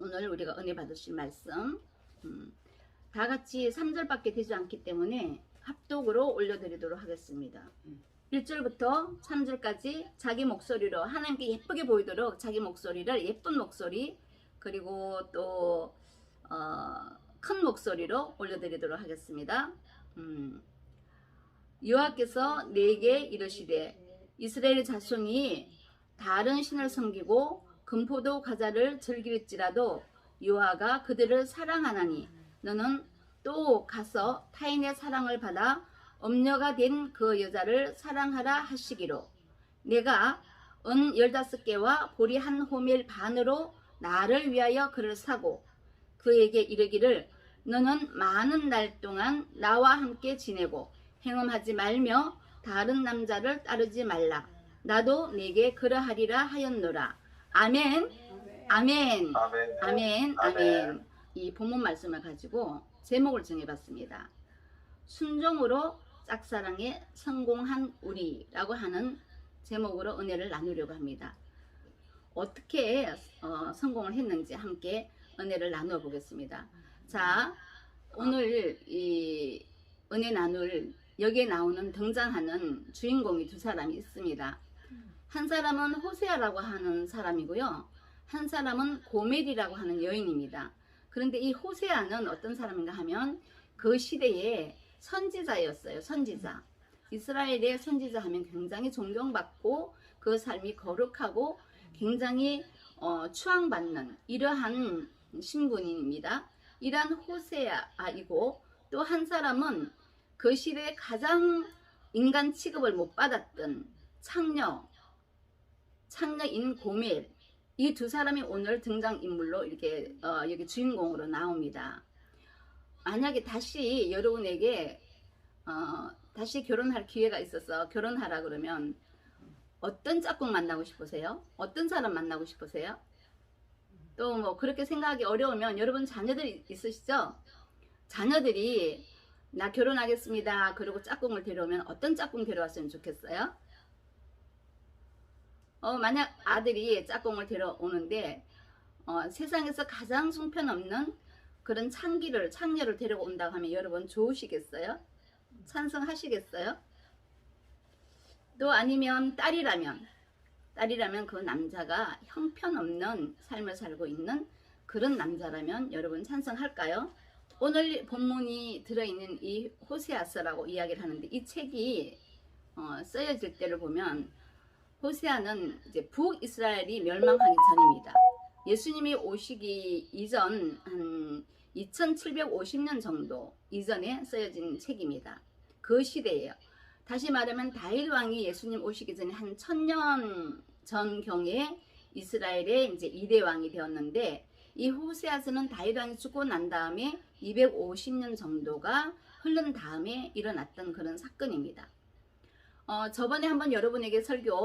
오늘 우리가 은혜 받으실 말씀 다 같이 3절밖에 되지 않기 때문에 합독으로 올려드리도록 하겠습니다. 1절부터 3절까지 자기 목소리로 하나님께 예쁘게 보이도록 자기 목소리를 예쁜 목소리 그리고 또 큰 목소리로 올려드리도록 하겠습니다. 여호와께서 내게 이르시되 이스라엘 자손이 다른 신을 섬기고 금포도 과자를 즐길지라도 여호와가 그들을 사랑하나니 너는 또 가서 타인의 사랑을 받아 엄녀가 된 그 여자를 사랑하라 하시기로 내가 은 15개와 보리 한 호밀 반으로 나를 위하여 그를 사고 그에게 이르기를 너는 많은 날 동안 나와 함께 지내고 행음하지 말며 다른 남자를 따르지 말라. 나도 내게 그러하리라 하였노라. 아멘. 아멘. 아멘. 아멘. 아멘. 이 본문 말씀을 가지고 제목을 정해봤습니다. 순종으로 짝사랑에 성공한 우리라고 하는 제목으로 은혜를 나누려고 합니다. 어떻게 성공을 했는지 함께 은혜를 나누어 보겠습니다. 자, 오늘 이 은혜 나눌 여기에 나오는 등장하는 주인공이 두 사람이 있습니다. 한 사람은 호세아라고 하는 사람이고요. 한 사람은 고멜이라고 하는 여인입니다. 그런데 이 호세아는 어떤 사람인가 하면 그 시대의 선지자였어요. 선지자. 이스라엘의 선지자 하면 굉장히 존경받고 그 삶이 거룩하고 굉장히 추앙받는 이러한 신분입니다. 이러한 호세아이고 또 한 사람은 그 시대에 가장 인간 취급을 못 받았던 창녀인 고멜, 이 두 사람이 오늘 등장인물로 이렇게 여기 주인공으로 나옵니다. 만약에 다시 여러분에게 다시 결혼할 기회가 있어서 결혼하라 그러면 어떤 짝꿍 만나고 싶으세요? 어떤 사람 만나고 싶으세요? 또 뭐 그렇게 생각하기 어려우면 여러분 자녀들이 있으시죠? 자녀들이 나 결혼하겠습니다. 그리고 짝꿍을 데려오면 어떤 짝꿍 데려왔으면 좋겠어요? 만약 아들이 짝꿍을 데려오는데 세상에서 가장 송편없는 그런 창녀를 데리고 온다고 하면 여러분 좋으시겠어요? 찬성하시겠어요? 또 아니면 딸이라면 그 남자가 형편없는 삶을 살고 있는 그런 남자라면 여러분 찬성할까요? 오늘 본문이 들어있는 이 호세아서라고 이야기를 하는데 이 책이 쓰여질 때를 보면 호세아는 이제 북이스라엘이 멸망하기 전입니다. 예수님이 오시기 이전 한 2750년 정도 이전에 쓰여진 책입니다. 그 시대예요. 다시 말하면 다윗 왕이 예수님 오시기 전에 한 1000년 전경에 이스라엘의 이제 2대 왕이 되었는데 이 호세아서는 다윗 왕이 죽고 난 다음에 250년 정도가 흐른 다음에 일어났던 그런 사건입니다. 저번에 한번 여러분에게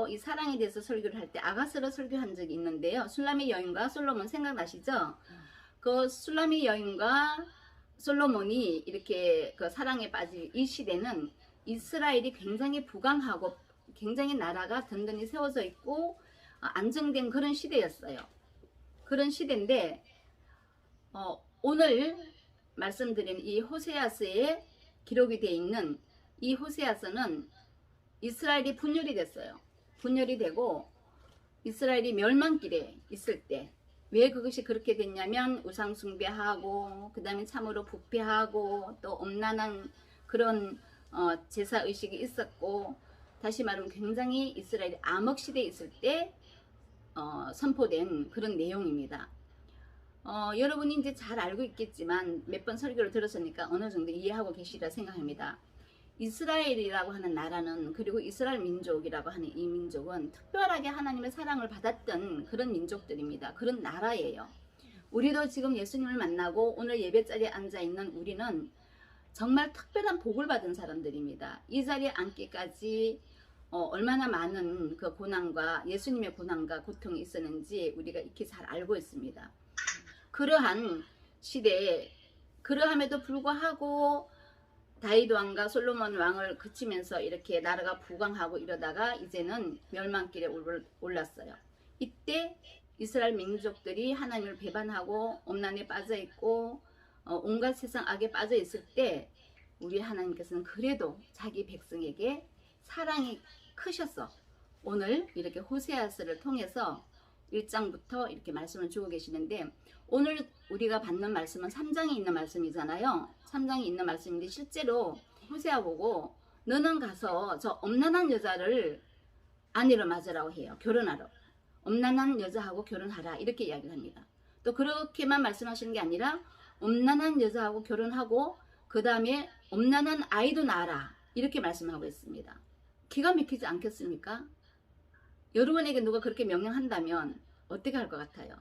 이 사랑에 대해서 설교를 할 때 아가스로 설교한 적이 있는데요. 술람의 여인과 솔로몬 생각나시죠? 그 술람의 여인과 솔로몬이 이렇게 그 사랑에 빠진 이 시대는 이스라엘이 굉장히 부강하고 굉장히 나라가 든든히 세워져 있고 안정된 그런 시대였어요. 그런 시대인데 오늘 말씀드린 이 호세아서에 기록이 되어 있는 이 호세아서는 이스라엘이 분열이 됐어요. 분열이 되고 이스라엘이 멸망길에 있을 때 왜 그것이 그렇게 됐냐면 우상 숭배하고 그 다음에 참으로 부패하고 또 엄란한 그런 제사의식이 있었고 다시 말하면 굉장히 이스라엘이 암흑시대에 있을 때 선포된 그런 내용입니다. 여러분이 이제 잘 알고 있겠지만 몇 번 설교를 들었으니까 어느 정도 이해하고 계시리라 생각합니다. 이스라엘이라고 하는 나라는 그리고 이스라엘 민족이라고 하는 이 민족은 특별하게 하나님의 사랑을 받았던 그런 민족들입니다. 그런 나라예요. 우리도 지금 예수님을 만나고 오늘 예배 자리에 앉아 있는 우리는 정말 특별한 복을 받은 사람들입니다. 이 자리에 앉기까지 얼마나 많은 그 고난과 예수님의 고난과 고통이 있었는지 우리가 익히 잘 알고 있습니다. 그러한 시대에 그러함에도 불구하고 다윗 왕과 솔로몬 왕을 거치면서 이렇게 나라가 부강하고 이러다가 이제는 멸망길에 올랐어요. 이때 이스라엘 민족들이 하나님을 배반하고 엄난에 빠져 있고 온갖 세상 악에 빠져 있을 때 우리 하나님께서는 그래도 자기 백성에게 사랑이 크셔서 오늘 이렇게 호세아서를 통해서 1장부터 이렇게 말씀을 주고 계시는데, 오늘 우리가 받는 말씀은 3장에 있는 말씀이잖아요. 3장에 있는 말씀인데 실제로 호세아 보고 너는 가서 저 엄난한 여자를 아내로 맞으라고 해요. 결혼하러. 엄난한 여자하고 결혼하라 이렇게 이야기를 합니다. 또 그렇게만 말씀하시는 게 아니라 엄난한 여자하고 결혼하고 그 다음에 엄난한 아이도 낳아라 이렇게 말씀하고 있습니다. 기가 막히지 않겠습니까? 여러분에게 누가 그렇게 명령한다면 어떻게 할 것 같아요?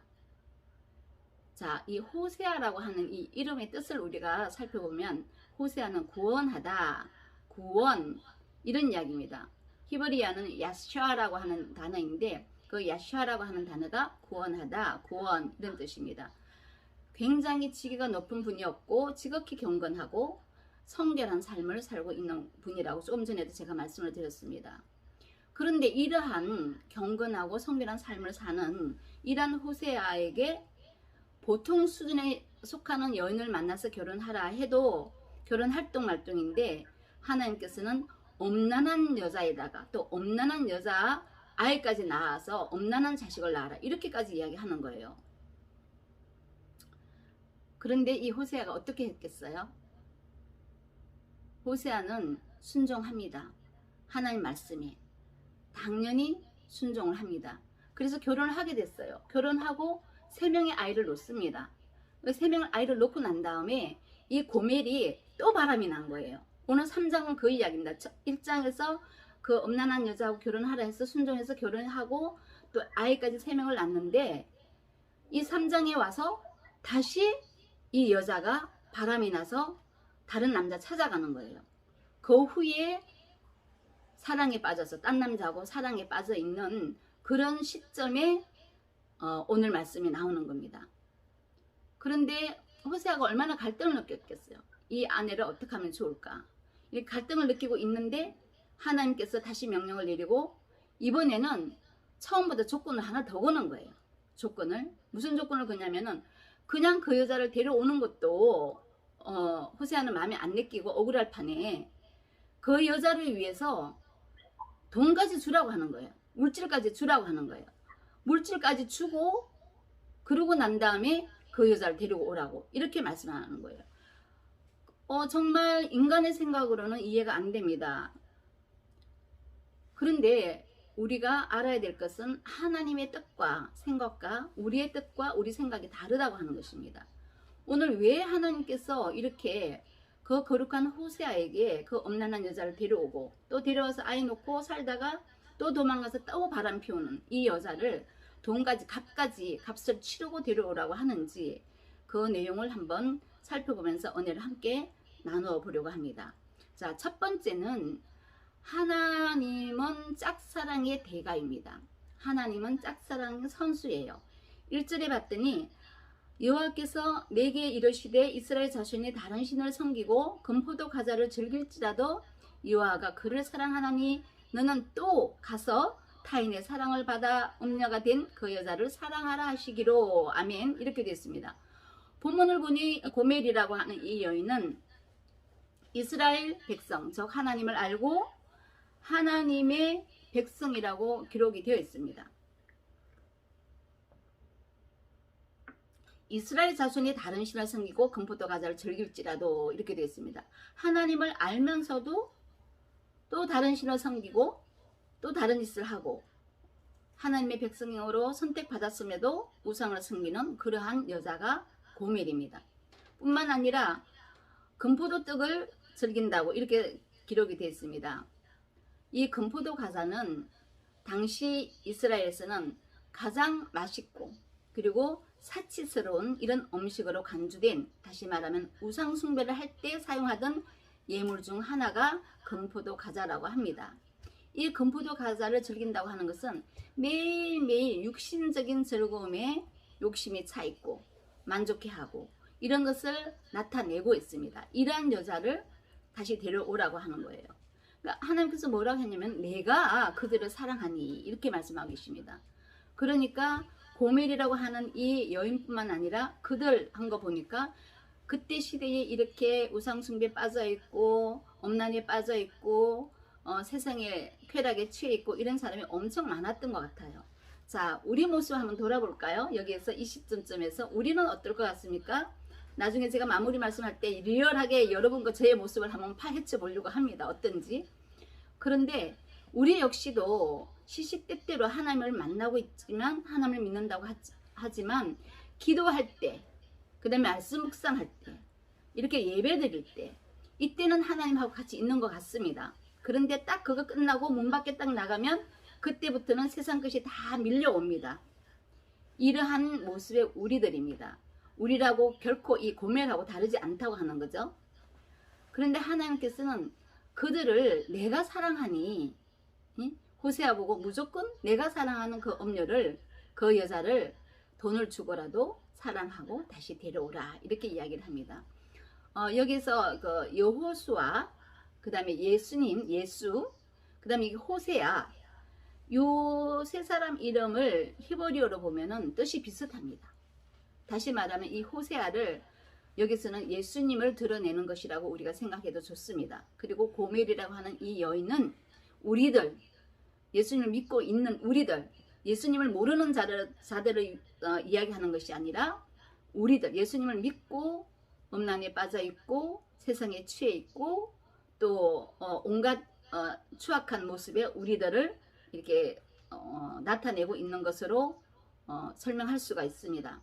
자, 이 호세아라고 하는 이 이름의 뜻을 우리가 살펴보면 호세아는 구원하다, 구원 이런 이야기입니다. 히브리어는 야샤라고 하는 단어인데 그 야샤라고 하는 단어가 구원하다, 구원 이런 뜻입니다. 굉장히 지위가 높은 분이었고 지극히 경건하고 성결한 삶을 살고 있는 분이라고 조금 전에도 제가 말씀을 드렸습니다. 그런데 이러한 경건하고 성결한 삶을 사는 이러한 호세아에게 보통 수준에 속하는 여인을 만나서 결혼하라 해도 결혼 활동 말동인데 하나님께서는 엄난한 여자에다가 또 엄난한 여자 아이까지 낳아서 엄난한 자식을 낳아라 이렇게까지 이야기하는 거예요. 그런데 이 호세아가 어떻게 했겠어요? 호세아는 순종합니다. 하나님 말씀에 당연히 순종을 합니다. 그래서 결혼을 하게 됐어요. 결혼하고 3명의 아이를 놓습니다. 3명의 아이를 놓고 난 다음에 이 고멜이 또 바람이 난 거예요. 오늘 3장은 그 이야기입니다. 1장에서 그 엄난한 여자하고 결혼하라 해서 순종해서 결혼하고 또 아이까지 3명을 낳는데 이 3장에 와서 다시 이 여자가 바람이 나서 다른 남자 찾아가는 거예요. 그 후에 사랑에 빠져서 딴 남자하고 사랑에 빠져 있는 그런 시점에 오늘 말씀이 나오는 겁니다. 그런데 호세아가 얼마나 갈등을 느꼈겠어요. 이 아내를 어떻게 하면 좋을까? 이 갈등을 느끼고 있는데 하나님께서 다시 명령을 내리고 이번에는 처음보다 조건을 하나 더 거는 거예요. 조건을 무슨 조건을 거냐면은 그냥 그 여자를 데려오는 것도 호세아는 마음에 안 느끼고 억울할 판에 그 여자를 위해서 돈까지 주라고 하는 거예요. 물질까지 주라고 하는 거예요. 물질까지 주고 그러고 난 다음에 그 여자를 데리고 오라고 이렇게 말씀하는 거예요. 정말 인간의 생각으로는 이해가 안 됩니다. 그런데 우리가 알아야 될 것은 하나님의 뜻과 생각과 우리의 뜻과 우리 생각이 다르다고 하는 것입니다. 오늘 왜 하나님께서 이렇게 그 거룩한 호세아에게 그 엄난한 여자를 데려오고 또 데려와서 아이 놓고 살다가 또 도망가서 또 바람 피우는 이 여자를 돈까지 값을 치르고 데려오라고 하는지 그 내용을 한번 살펴보면서 은혜를 함께 나누어 보려고 합니다. 자, 첫 번째는 하나님은 짝사랑의 대가입니다. 하나님은 짝사랑의 선수예요. 1절에 봤더니 여호와께서 내게 이르시되 이스라엘 자손이 다른 신을 섬기고 금포도 과자를 즐길지라도 여호와가 그를 사랑하나니 너는 또 가서 타인의 사랑을 받아 음녀가 된 그 여자를 사랑하라 하시기로. 아멘. 이렇게 됐습니다. 본문을 보니 고멜이라고 하는 이 여인은 이스라엘 백성, 즉 하나님을 알고 하나님의 백성이라고 기록이 되어 있습니다. 이스라엘 자손이 다른 신을 섬기고 금포도 과자를 즐길지라도 이렇게 되어 있습니다. 하나님을 알면서도 또 다른 신을 섬기고 또 다른 짓을 하고 하나님의 백성으로 선택받았음에도 우상을 섬기는 그러한 여자가 고멜입니다. 뿐만 아니라 금포도 떡을 즐긴다고 이렇게 기록이 되어 있습니다. 이 금포도 과자는 당시 이스라엘에서는 가장 맛있고 그리고 사치스러운 이런 음식으로 간주된, 다시 말하면 우상 숭배를 할 때 사용하던 예물 중 하나가 금포도 과자라고 합니다. 이 금포도 과자를 즐긴다고 하는 것은 매일매일 육신적인 즐거움에 욕심이 차 있고 만족해하고 이런 것을 나타내고 있습니다. 이러한 여자를 다시 데려오라고 하는 거예요. 그러니까 하나님께서 뭐라고 했냐면 내가 그들을 사랑하니 이렇게 말씀하고 계십니다. 그러니까 고멜이라고 하는 이 여인뿐만 아니라 그들 한 거 보니까 그때 시대에 이렇게 우상숭배에 빠져있고 엄난에 빠져있고 세상에 쾌락에 취해있고 이런 사람이 엄청 많았던 것 같아요. 자, 우리 모습 한번 돌아볼까요? 여기에서 이 시점에서 우리는 어떨 것 같습니까? 나중에 제가 마무리 말씀할 때 리얼하게 여러분과 저의 모습을 한번 파헤쳐 보려고 합니다. 어떤지. 그런데 우리 역시도 시시때때로 하나님을 만나고 있지만 하나님을 믿는다고 하지만 기도할 때, 그 다음에 말씀 묵상할 때, 이렇게 예배 드릴 때 이때는 하나님하고 같이 있는 것 같습니다. 그런데 딱 그거 끝나고 문 밖에 딱 나가면 그때부터는 세상 것이 다 밀려옵니다. 이러한 모습의 우리들입니다. 우리라고 결코 이 고멜하고 다르지 않다고 하는 거죠. 그런데 하나님께서는 그들을 내가 사랑하니, 호세아 보고 무조건 내가 사랑하는 그 엄녀를, 그 여자를 돈을 주고라도 사랑하고 다시 데려오라, 이렇게 이야기를 합니다. 여기서 그 여호수아, 그 다음에 예수님, 예수, 그 다음에 호세아, 요 세 사람 이름을 히브리어로 보면은 뜻이 비슷합니다. 다시 말하면 이 호세아를 여기서는 예수님을 드러내는 것이라고 우리가 생각해도 좋습니다. 그리고 고멜이라고 하는 이 여인은 우리들, 예수님을 믿고 있는 우리들, 예수님을 모르는 자들을 이야기하는 것이 아니라 우리들, 예수님을 믿고 음란에 빠져 있고 세상에 취해 있고 또 온갖 추악한 모습의 우리들을 이렇게 나타내고 있는 것으로 설명할 수가 있습니다.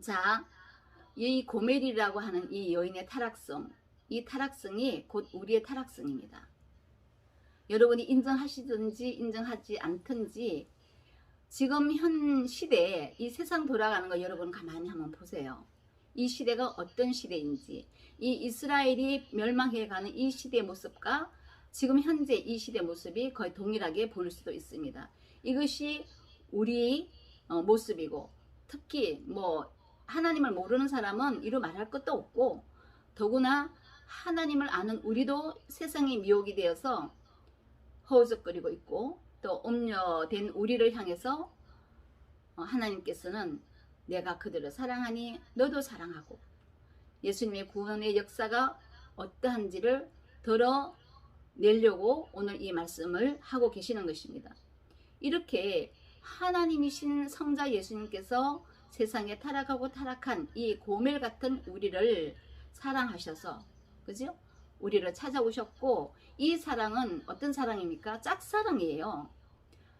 자, 이 고멜이라고 하는 이 여인의 타락성, 이 타락성이 곧 우리의 타락성입니다. 여러분이 인정하시든지 인정하지 않든지 지금 현 시대에 이 세상 돌아가는 거 여러분 가만히 한번 보세요. 이 시대가 어떤 시대인지, 이 이스라엘이 멸망해가는 이 시대의 모습과 지금 현재 이 시대의 모습이 거의 동일하게 보일 수도 있습니다. 이것이 우리 모습이고, 특히 뭐 하나님을 모르는 사람은 이루 말할 것도 없고, 더구나 하나님을 아는 우리도 세상의 미혹이 되어서 허우적거리고 있고, 또 음녀된 우리를 향해서 하나님께서는 내가 그들을 사랑하니 너도 사랑하고, 예수님의 구원의 역사가 어떠한지를 드러내려고 오늘 이 말씀을 하고 계시는 것입니다. 이렇게 하나님이신 성자 예수님께서 세상에 타락하고 타락한 이 고멜 같은 우리를 사랑하셔서, 그죠? 우리를 찾아오셨고, 이 사랑은 어떤 사랑입니까? 짝사랑이에요.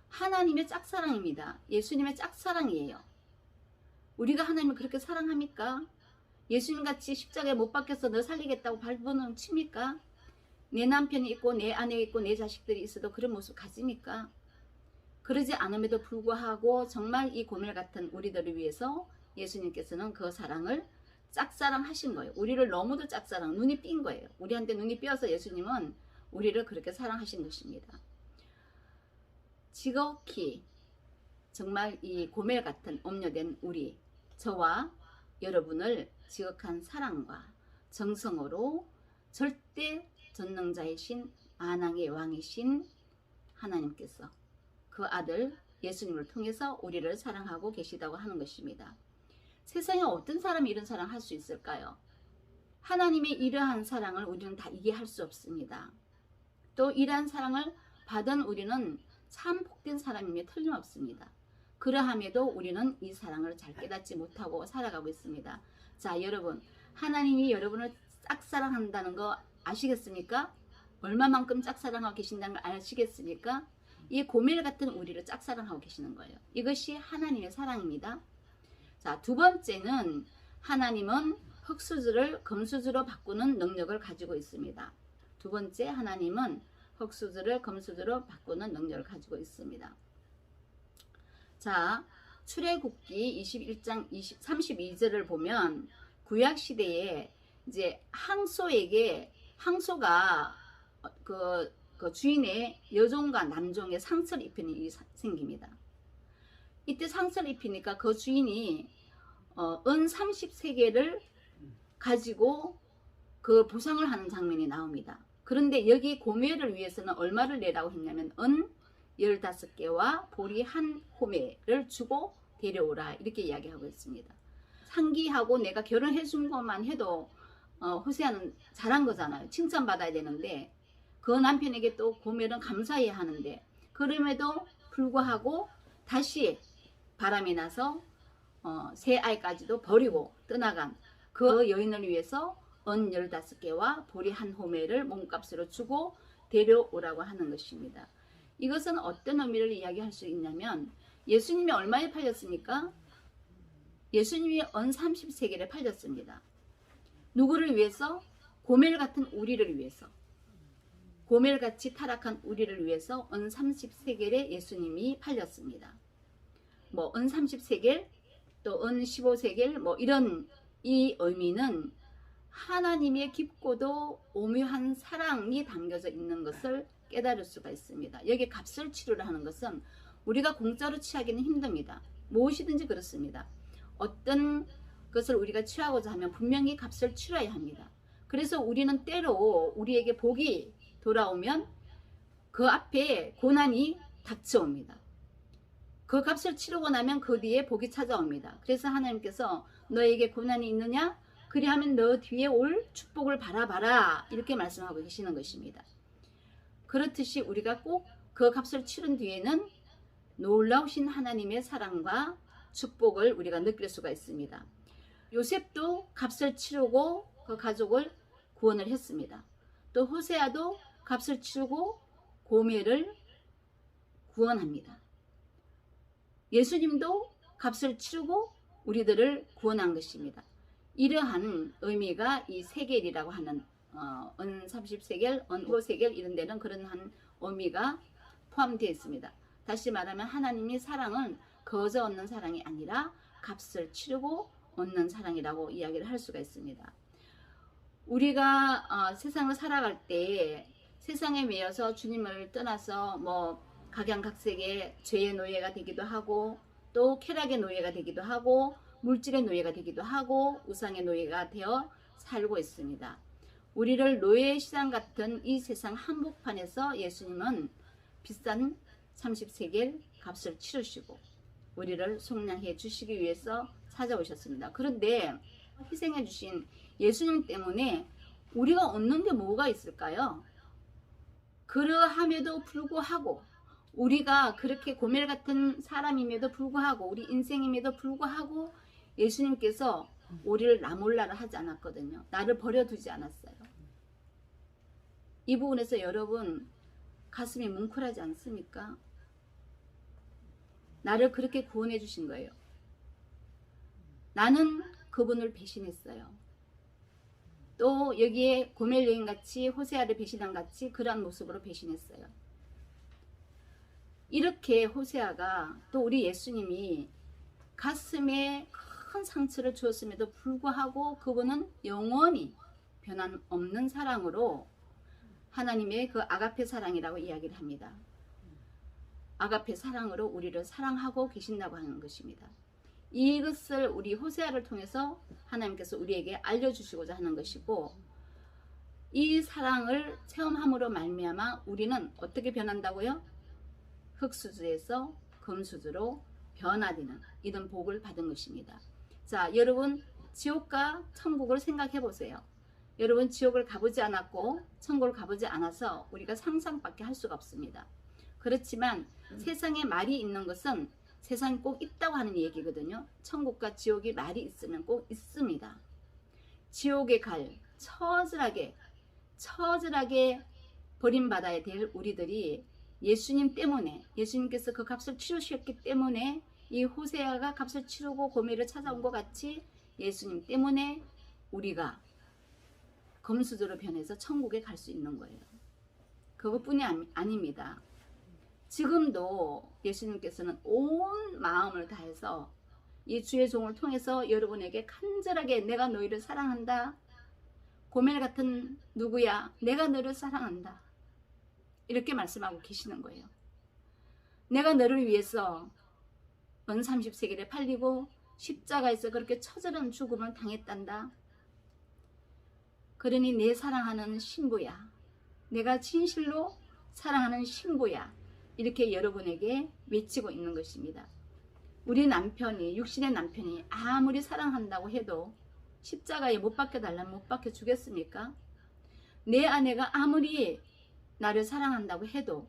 하나님의 짝사랑입니다. 예수님의 짝사랑이에요. 우리가 하나님을 그렇게 사랑합니까? 예수님같이 십자가에 못 박혀서 너 살리겠다고 발버둥 칩니까? 내 남편이 있고 내 아내가 있고 내 자식들이 있어도 그런 모습 가집니까? 그러지 않음에도 불구하고 정말 이 고멜 같은 우리들을 위해서 예수님께서는 그 사랑을 짝사랑 하신 거예요. 우리를 너무도 짝사랑, 눈이 삔 거예요. 우리한테 눈이 삐어서 예수님은 우리를 그렇게 사랑하신 것입니다. 지극히 정말 이 고멜 같은 음녀된 우리, 저와 여러분을 지극한 사랑과 정성으로 절대 전능자이신 만왕의 왕이신 하나님께서 그 아들 예수님을 통해서 우리를 사랑하고 계시다고 하는 것입니다. 세상에 어떤 사람이 이런 사랑 할 수 있을까요? 하나님의 이러한 사랑을 우리는 다 이해할 수 없습니다. 또 이러한 사랑을 받은 우리는 참 복된 사람임에 틀림없습니다. 그러함에도 우리는 이 사랑을 잘 깨닫지 못하고 살아가고 있습니다. 자, 여러분, 하나님이 여러분을 짝사랑한다는 거 아시겠습니까? 얼마만큼 짝사랑하고 계신다는 걸 아시겠습니까? 이 고멜 같은 우리를 짝사랑하고 계시는 거예요. 이것이 하나님의 사랑입니다. 자, 두 번째는 하나님은 흙수저를 금수저로 바꾸는 능력을 가지고 있습니다. 두 번째, 하나님은 흙수저를 금수저로 바꾸는 능력을 가지고 있습니다. 자, 출애굽기 21장 32절을 보면 구약 시대에 이제 항소가 그 주인의 여종과 남종의 상처를 입히는 일이 생깁니다. 이때 상처를 입히니까 그 주인이 은 30세겔을 가지고 그 보상을 하는 장면이 나옵니다. 그런데 여기 고멜을 위해서는 얼마를 내라고 했냐면 은 15개와 보리 한 호매를 주고 데려오라 이렇게 이야기하고 있습니다. 상기하고 내가 결혼해 준 것만 해도 호세아는 잘한 거잖아요. 칭찬받아야 되는데 그 남편에게 또 고멜은 감사해야 하는데 그럼에도 불구하고 다시 바람이 나서 새 아이까지도 버리고 떠나간 그 여인을 위해서 은 15개와 보리 한 호멜을 몸값으로 주고 데려오라고 하는 것입니다. 이것은 어떤 의미를 이야기할 수 있냐면 예수님이 얼마에 팔렸습니까? 예수님이 은 30세겔에 팔렸습니다. 누구를 위해서? 고멜 같은 우리를 위해서. 고멜같이 타락한 우리를 위해서 은 30세겔에 예수님이 팔렸습니다. 뭐 은 30세겔 또 은 15세겔 뭐 이런 이 의미는 하나님의 깊고도 오묘한 사랑이 담겨져 있는 것을 깨달을 수가 있습니다. 여기 값을 치르라 하는 것은 우리가 공짜로 취하기는 힘듭니다. 무엇이든지 그렇습니다. 어떤 것을 우리가 취하고자 하면 분명히 값을 치러야 합니다. 그래서 우리는 때로 우리에게 복이 돌아오면 그 앞에 고난이 닥쳐옵니다. 그 값을 치르고 나면 그 뒤에 복이 찾아옵니다. 그래서 하나님께서 너에게 고난이 있느냐? 그리하면 너 뒤에 올 축복을 바라봐라 이렇게 말씀하고 계시는 것입니다. 그렇듯이 우리가 꼭 그 값을 치른 뒤에는 놀라우신 하나님의 사랑과 축복을 우리가 느낄 수가 있습니다. 요셉도 값을 치르고 그 가족을 구원을 했습니다. 또 호세아도 값을 치르고 고멜을 구원합니다. 예수님도 값을 치르고 우리들을 구원한 것입니다. 이러한 의미가 이 세겔이라고 하는 은 30세겔, 은 5세겔 이런 데는 그런 한 의미가 포함되어 있습니다. 다시 말하면 하나님의 사랑은 거저 얻는 사랑이 아니라 값을 치르고 얻는 사랑이라고 이야기를 할 수가 있습니다. 우리가 세상을 살아갈 때 세상에 매여서 주님을 떠나서 뭐 각양각색의 죄의 노예가 되기도 하고 또 쾌락의 노예가 되기도 하고 물질의 노예가 되기도 하고 우상의 노예가 되어 살고 있습니다. 우리를 노예의 시장 같은 이 세상 한복판에서 예수님은 비싼 30세겔 값을 치르시고 우리를 속량해 주시기 위해서 찾아오셨습니다. 그런데 희생해 주신 예수님 때문에 우리가 얻는 게 뭐가 있을까요? 그러함에도 불구하고 우리가 그렇게 고멜 같은 사람임에도 불구하고 우리 인생임에도 불구하고 예수님께서 우리를 나몰라라 하지 않았거든요. 나를 버려두지 않았어요. 이 부분에서 여러분 가슴이 뭉클하지 않습니까? 나를 그렇게 구원해 주신 거예요. 나는 그분을 배신했어요. 또 여기에 고멜 여인같이 호세아를 배신한 같이 그러한 모습으로 배신했어요. 이렇게 호세아가 또 우리 예수님이 가슴에 큰 상처를 주었음에도 불구하고 그분은 영원히 변함없는 사랑으로 하나님의 그 아가페 사랑이라고 이야기를 합니다. 아가페 사랑으로 우리를 사랑하고 계신다고 하는 것입니다. 이것을 우리 호세아를 통해서 하나님께서 우리에게 알려주시고자 하는 것이고 이 사랑을 체험함으로 말미암아 우리는 어떻게 변한다고요? 흙수주에서 금수주로 변화되는 이런 복을 받은 것입니다. 자, 여러분 지옥과 천국을 생각해 보세요. 여러분 지옥을 가보지 않았고 천국을 가보지 않아서 우리가 상상밖에 할 수가 없습니다. 그렇지만 세상에 말이 있는 것은 세상이 꼭 있다고 하는 얘기거든요. 천국과 지옥이 말이 있으면 꼭 있습니다. 지옥에 갈 처절하게 버림받아야 될 우리들이 예수님 때문에 예수님께서 그 값을 치르셨기 때문에 이 호세아가 값을 치르고 고멜을 찾아온 것 같이 예수님 때문에 우리가 금수저로 변해서 천국에 갈 수 있는 거예요. 그것뿐이 아닙니다. 지금도 예수님께서는 온 마음을 다해서 이 주의 종을 통해서 여러분에게 간절하게 내가 너희를 사랑한다. 고멜 같은 누구야? 내가 너를 사랑한다. 이렇게 말씀하고 계시는 거예요. 내가 너를 위해서 은 30세겔에 팔리고 십자가에서 그렇게 처절한 죽음을 당했단다. 그러니 내 사랑하는 신부야. 내가 진실로 사랑하는 신부야. 이렇게 여러분에게 외치고 있는 것입니다. 우리 남편이, 육신의 남편이 아무리 사랑한다고 해도 십자가에 못 박혀달라면 못 박혀주겠습니까? 내 아내가 아무리 나를 사랑한다고 해도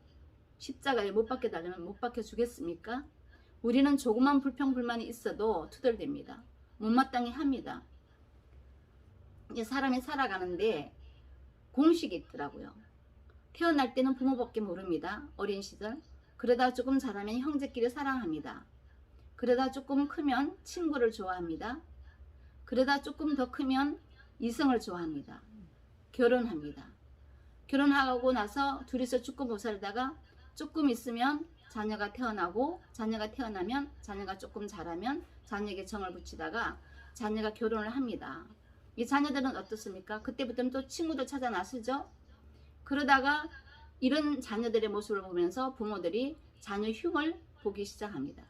십자가에 못 박혀달라면 못 박혀주겠습니까? 우리는 조그만 불평불만이 있어도 투덜댑니다. 못마땅해 합니다. 이제 사람이 살아가는데 공식이 있더라고요. 태어날 때는 부모밖에 모릅니다. 어린 시절. 그러다 조금 자라면 형제끼리 사랑합니다. 그러다 조금 크면 친구를 좋아합니다. 그러다 조금 더 크면 이성을 좋아합니다. 결혼합니다. 결혼하고 나서 둘이서 죽고 못 살다가 조금 있으면 자녀가 태어나고, 자녀가 태어나면 자녀가 조금 자라면 자녀에게 정을 붙이다가 자녀가 결혼을 합니다. 이 자녀들은 어떻습니까? 그때부터는 또 친구도 찾아 나서죠. 그러다가 이런 자녀들의 모습을 보면서 부모들이 자녀 흉을 보기 시작합니다.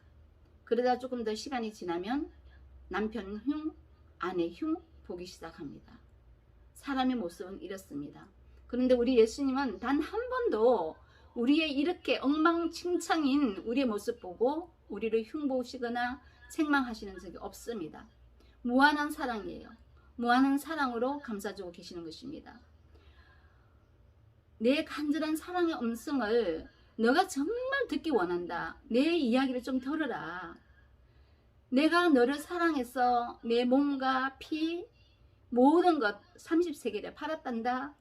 그러다 조금 더 시간이 지나면 남편 흉, 아내 흉 보기 시작합니다. 사람의 모습은 이렇습니다. 그런데 우리 예수님은 단 한 번도 우리의 이렇게 엉망진창인 우리의 모습 보고 우리를 흉보시거나 책망하시는 적이 없습니다. 무한한 사랑이에요. 무한한 사랑으로 감싸주고 계시는 것입니다. 내 간절한 사랑의 음성을 너가 정말 듣기 원한다. 내 이야기를 좀 들어라. 내가 너를 사랑해서 내 몸과 피 모든 것 30세겔에 팔았단다.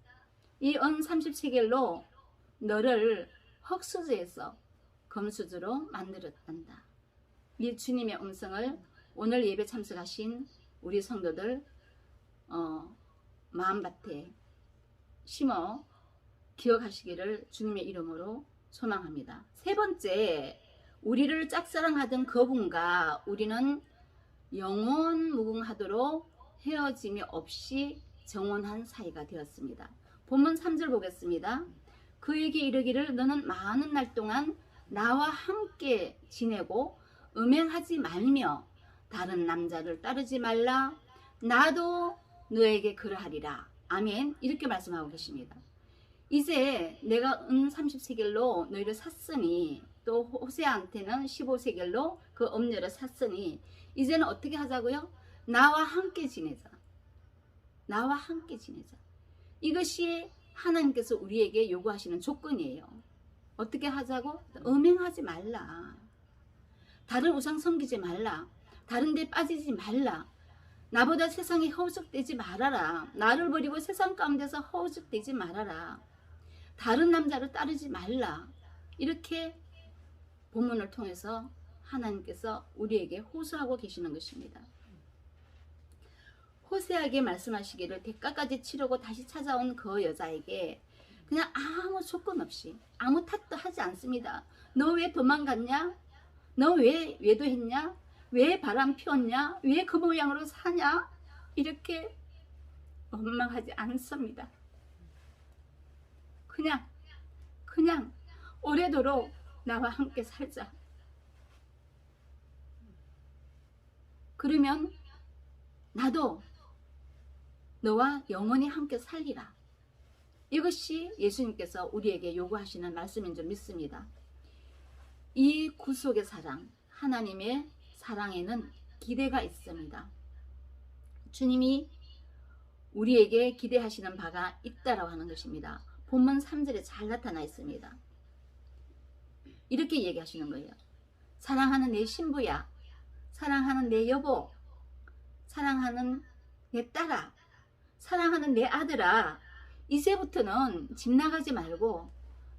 이 은 30세겔로 너를 흙수저에서 금수저로 만들었단다. 이 주님의 음성을 오늘 예배 참석하신 우리 성도들 마음밭에 심어 기억하시기를 주님의 이름으로 소망합니다. 세 번째, 우리를 짝사랑하던 그분과 우리는 영원 무궁하도록 헤어짐이 없이 정원한 사이가 되었습니다. 본문 3절 보겠습니다. 그에게 이르기를 너는 많은 날 동안 나와 함께 지내고 음행하지 말며 다른 남자를 따르지 말라. 나도 너에게 그러하리라. 아멘. 이렇게 말씀하고 계십니다. 이제 내가 은 30세겔로 너희를 샀으니 또 호세아한테는 15세겔로 그 음료를 샀으니 이제는 어떻게 하자고요? 나와 함께 지내자. 나와 함께 지내자. 이것이 하나님께서 우리에게 요구하시는 조건이에요. 어떻게 하자고? 음행하지 말라. 다른 우상 섬기지 말라. 다른 데 빠지지 말라. 나보다 세상에 허우적대지 말아라. 나를 버리고 세상 가운데서 허우적대지 말아라. 다른 남자를 따르지 말라. 이렇게 본문을 통해서 하나님께서 우리에게 호소하고 계시는 것입니다. 호세아에게 말씀하시기를 대가까지 치르고 다시 찾아온 그 여자에게 그냥 아무 조건 없이 아무 탓도 하지 않습니다. 너 왜 도망갔냐? 너 왜 외도했냐? 왜 바람 피웠냐? 왜 그 모양으로 사냐? 이렇게 원망하지 않습니다. 그냥 오래도록 나와 함께 살자. 그러면 나도 너와 영원히 함께 살리라. 이것이 예수님께서 우리에게 요구하시는 말씀인 줄 믿습니다. 이 구속의 사랑, 하나님의 사랑에는 기대가 있습니다. 주님이 우리에게 기대하시는 바가 있다라고 하는 것입니다. 본문 3절에 잘 나타나 있습니다. 이렇게 얘기하시는 거예요. 사랑하는 내 신부야, 사랑하는 내 여보, 사랑하는 내 딸아, 사랑하는 내 아들아, 이제부터는 집 나가지 말고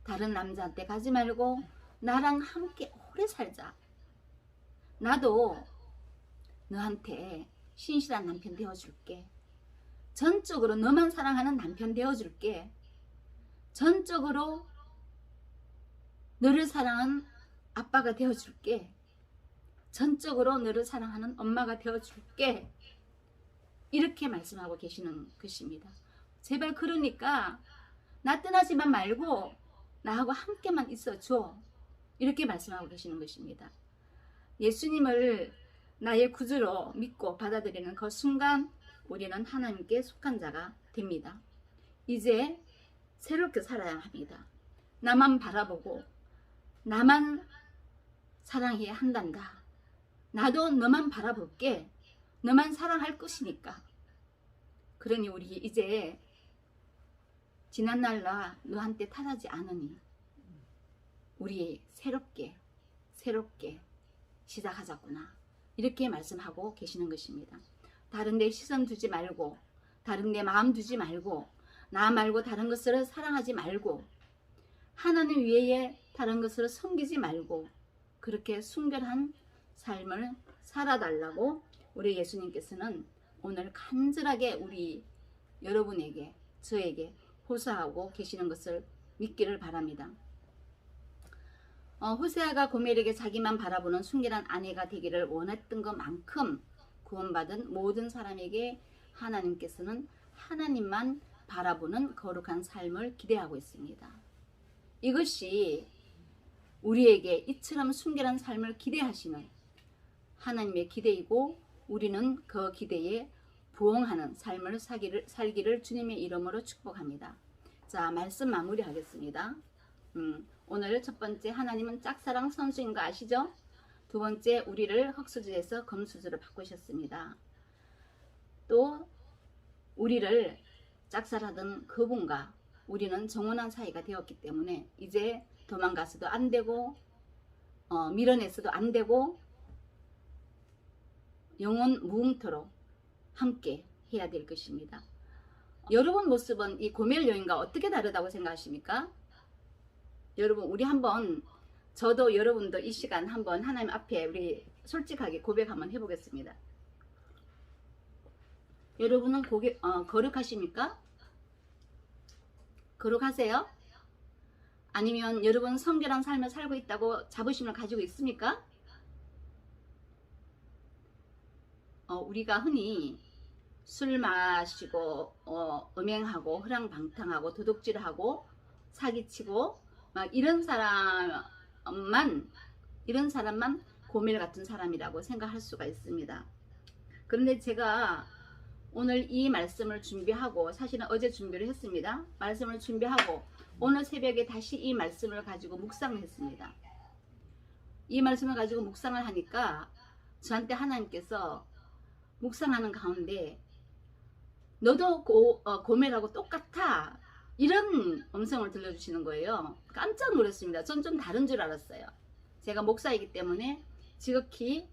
다른 남자한테 가지 말고 나랑 함께 오래 살자. 나도 너한테 신실한 남편 되어줄게. 전적으로 너만 사랑하는 남편 되어줄게. 전적으로 너를 사랑하는 아빠가 되어줄게. 전적으로 너를 사랑하는 엄마가 되어줄게. 이렇게 말씀하고 계시는 것입니다. 제발 그러니까 나 떠나지만 말고 나하고 함께만 있어줘. 이렇게 말씀하고 계시는 것입니다. 예수님을 나의 구주로 믿고 받아들이는 그 순간 우리는 하나님께 속한 자가 됩니다. 이제 새롭게 살아야 합니다. 나만 바라보고 나만 사랑해야 한단다. 나도 너만 바라볼게. 너만 사랑할 것이니까. 그러니 우리 이제 지난날 나 너한테 탓하지 않으니 우리 새롭게 시작하자꾸나. 이렇게 말씀하고 계시는 것입니다. 다른 데 시선 두지 말고, 다른 데 마음 두지 말고, 나 말고 다른 것을 사랑하지 말고, 하나님 외에 다른 것을 섬기지 말고, 그렇게 순결한 삶을 살아달라고 우리 예수님께서는 오늘 간절하게 우리 여러분에게, 저에게 호소하고 계시는 것을 믿기를 바랍니다. 호세아가 고멜에게 자기만 바라보는 순결한 아내가 되기를 원했던 것만큼 구원받은 모든 사람에게 하나님께서는 하나님만 바라보는 거룩한 삶을 기대하고 있습니다. 이것이 우리에게 이처럼 순결한 삶을 기대하시는 하나님의 기대이고, 우리는 그 기대에 부응하는 삶을 살기를 주님의 이름으로 축복합니다. 자, 말씀 마무리하겠습니다. 오늘 첫 번째, 하나님은 짝사랑 선수인 거 아시죠? 두 번째, 우리를 흙수저에서 금수저로 바꾸셨습니다. 또 우리를 짝사랑하던 그분과 우리는 정혼한 사이가 되었기 때문에 이제 도망가서도 안 되고 밀어내서도 안 되고 영원 무궁토록 함께 해야 될 것입니다. 여러분 모습은 이 고멜 여인과 어떻게 다르다고 생각하십니까? 여러분, 우리 한번, 저도 여러분도 이 시간 한번 하나님 앞에 우리 솔직하게 고백 한번 해보겠습니다. 여러분은 거룩하십니까? 거룩하세요? 아니면 여러분 성결한 삶을 살고 있다고 자부심을 가지고 있습니까? 우리가 흔히 술 마시고 음행하고 허랑방탕하고 도둑질하고 사기치고 막 이런 사람만 고멜 같은 사람이라고 생각할 수가 있습니다. 그런데 제가 오늘 이 말씀을 준비하고, 사실은 어제 준비를 했습니다. 말씀을 준비하고 오늘 새벽에 다시 이 말씀을 가지고 묵상을 했습니다. 이 말씀을 가지고 묵상을 하니까 저한테 하나님께서 묵상하는 가운데 너도 고멜하고 똑같아, 이런 음성을 들려주시는 거예요. 깜짝 놀랐습니다. 전 좀 다른 줄 알았어요. 제가 목사이기 때문에 지극히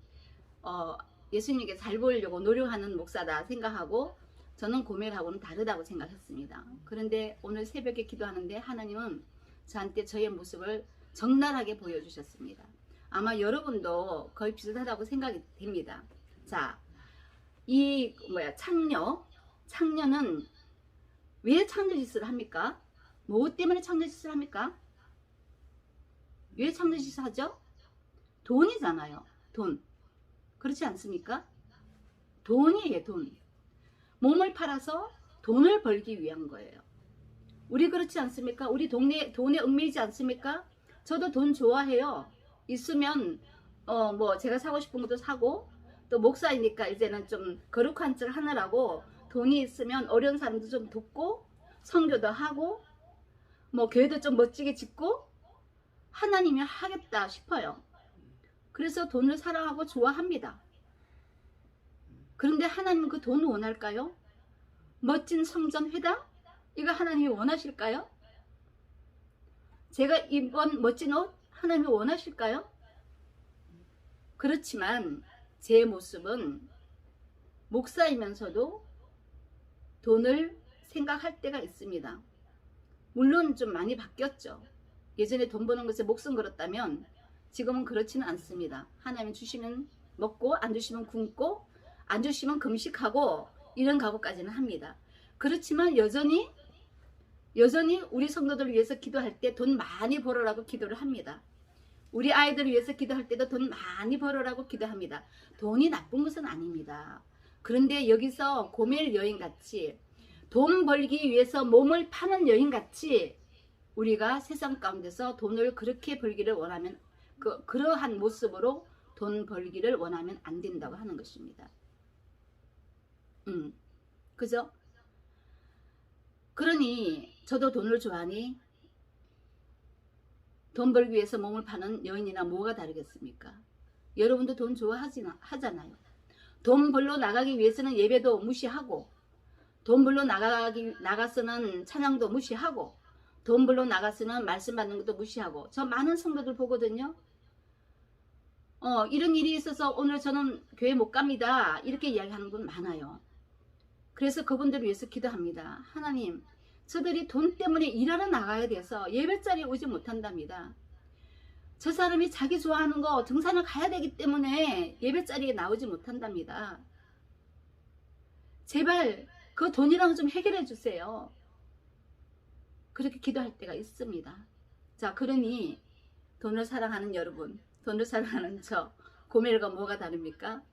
예수님께 잘 보이려고 노력하는 목사다 생각하고 저는 고멜하고는 다르다고 생각했습니다. 그런데 오늘 새벽에 기도하는데 하나님은 저한테 저의 모습을 적나라하게 보여주셨습니다. 아마 여러분도 거의 비슷하다고 생각이 됩니다. 자, 이 창녀는 왜 창녀짓을 합니까? 뭐 때문에 창녀짓을 합니까? 왜 창녀짓을 하죠? 돈이잖아요. 돈. 그렇지 않습니까? 돈이에요, 돈. 몸을 팔아서 돈을 벌기 위한 거예요. 우리 그렇지 않습니까? 우리 돈에 얽매이지 않습니까? 저도 돈 좋아해요. 있으면 제가 사고 싶은 것도 사고, 또 목사이니까 이제는 좀 거룩한 척 하느라고 돈이 있으면 어려운 사람도 좀 돕고, 선교도 하고, 교회도 좀 멋지게 짓고, 하나님이 하겠다 싶어요. 그래서 돈을 사랑하고 좋아합니다. 그런데 하나님은 그 돈을 원할까요? 멋진 성전 회당? 이거 하나님이 원하실까요? 제가 입은 멋진 옷? 하나님이 원하실까요? 그렇지만 제 모습은 목사이면서도 돈을 생각할 때가 있습니다. 물론 좀 많이 바뀌었죠. 예전에 돈 버는 것에 목숨 걸었다면 지금은 그렇지는 않습니다. 하나님 주시면 먹고, 안 주시면 굶고, 안 주시면 금식하고, 이런 각오까지는 합니다. 그렇지만 여전히 우리 성도들을 위해서 기도할 때 돈 많이 벌으라고 기도를 합니다. 우리 아이들을 위해서 기도할 때도 돈 많이 벌으라고 기도합니다. 돈이 나쁜 것은 아닙니다. 그런데 여기서 고멜 여인같이 돈 벌기 위해서 몸을 파는 여인같이 우리가 세상 가운데서 돈을 그렇게 벌기를 원하면, 그러한 모습으로 돈 벌기를 원하면 안 된다고 하는 것입니다. 그죠? 그러니 저도 돈을 좋아하니 돈 벌기 위해서 몸을 파는 여인이나 뭐가 다르겠습니까? 여러분도 돈 하잖아요. 돈 벌러 나가기 위해서는 예배도 무시하고, 돈 벌러 나가서는 찬양도 무시하고, 돈 벌러 나가서는 말씀 받는 것도 무시하고. 저 많은 성도들 보거든요. 이런 일이 있어서 오늘 저는 교회 못 갑니다, 이렇게 이야기하는 분 많아요. 그래서 그분들을 위해서 기도합니다. 하나님, 저들이 돈 때문에 일하러 나가야 돼서 예배 자리에 오지 못한답니다. 저 사람이 자기 좋아하는 거 등산을 가야 되기 때문에 예배 자리에 나오지 못한답니다. 제발 그 돈이랑 좀 해결해 주세요. 그렇게 기도할 때가 있습니다. 자, 그러니 돈을 사랑하는 여러분, 돈을 사랑하는 저, 고멜과 뭐가 다릅니까?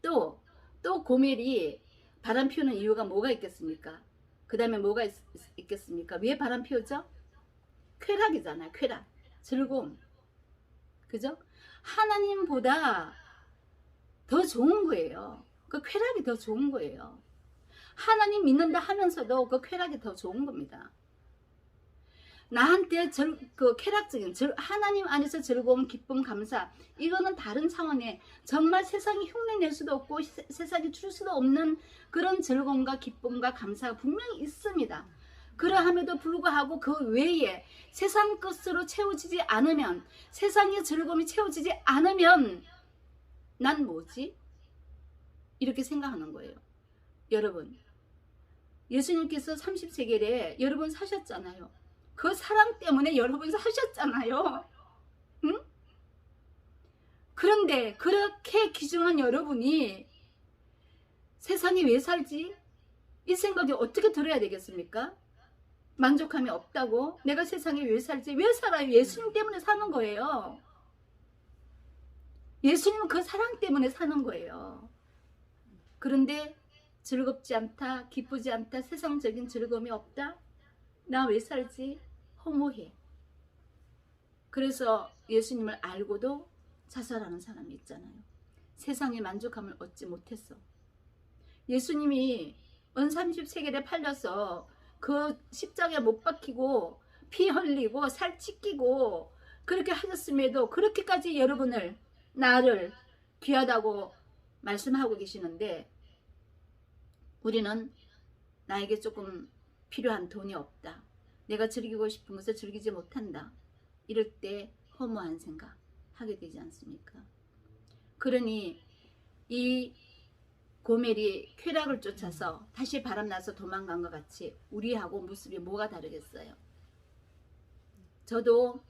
또 고멜이 바람 피우는 이유가 뭐가 있겠습니까? 그 다음에 뭐가 있겠습니까? 왜 바람 피우죠? 쾌락이잖아요. 쾌락, 즐거움. 그죠? 하나님보다 더 좋은 거예요. 그 쾌락이 더 좋은 거예요. 하나님 믿는다 하면서도 그 쾌락이 더 좋은 겁니다. 나한테 그 쾌락적인 하나님 안에서 즐거움, 기쁨, 감사, 이거는 다른 차원의 정말 세상이 흉내낼 수도 없고 세상이 줄 수도 없는 그런 즐거움과 기쁨과 감사가 분명히 있습니다. 그러함에도 불구하고 그 외에 세상 것으로 채워지지 않으면, 세상의 즐거움이 채워지지 않으면 난 뭐지? 이렇게 생각하는 거예요. 여러분, 예수님께서 30세겔에 여러분 사셨잖아요. 그 사랑 때문에 여러분 사셨잖아요. 응? 그런데 그렇게 귀중한 여러분이 세상에 왜 살지? 이 생각이 어떻게 들어야 되겠습니까? 만족함이 없다고? 내가 세상에 왜 살지? 왜 살아요? 예수님 때문에 사는 거예요. 예수님은 그 사랑 때문에 사는 거예요. 그런데 즐겁지 않다, 기쁘지 않다, 세상적인 즐거움이 없다? 나 왜 살지? 허무해. 그래서 예수님을 알고도 자살하는 사람이 있잖아요. 세상의 만족함을 얻지 못했어. 예수님이 은 30세겔에 팔려서 그 십자가에 못 박히고 피 흘리고 살 찢기고 그렇게 하셨음에도 그렇게까지 여러분을, 나를 귀하다고 말씀하고 계시는데, 우리는 나에게 조금 필요한 돈이 없다, 내가 즐기고 싶은 것을 즐기지 못한다, 이럴 때 허무한 생각 하게 되지 않습니까? 그러니 이 고멜이 쾌락을 쫓아서 다시 바람나서 도망간 것 같이 우리하고 모습이 뭐가 다르겠어요? 저도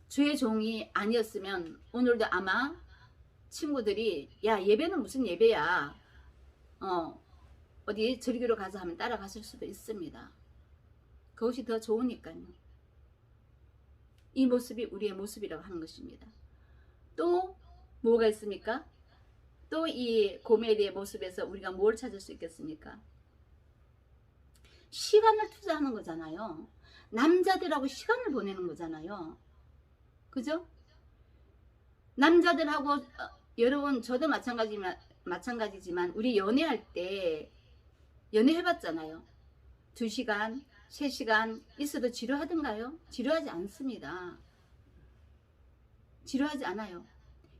주의 종이 아니었으면 오늘도 아마 친구들이 야, 예배는 무슨 예배야, 어디 즐기러 가자 하면 따라갔을 수도 있습니다. 그것이 더 좋으니까요. 이 모습이 우리의 모습이라고 하는 것입니다. 또 뭐가 있습니까? 또 이 고멜의 모습에서 우리가 뭘 찾을 수 있겠습니까? 시간을 투자하는 거잖아요. 남자들하고 시간을 보내는 거잖아요. 그죠? 남자들하고 여러분, 저도 마찬가지지만 우리 연애할 때 연애해봤잖아요. 2시간, 3시간 있어도 지루하던가요? 지루하지 않습니다. 지루하지 않아요.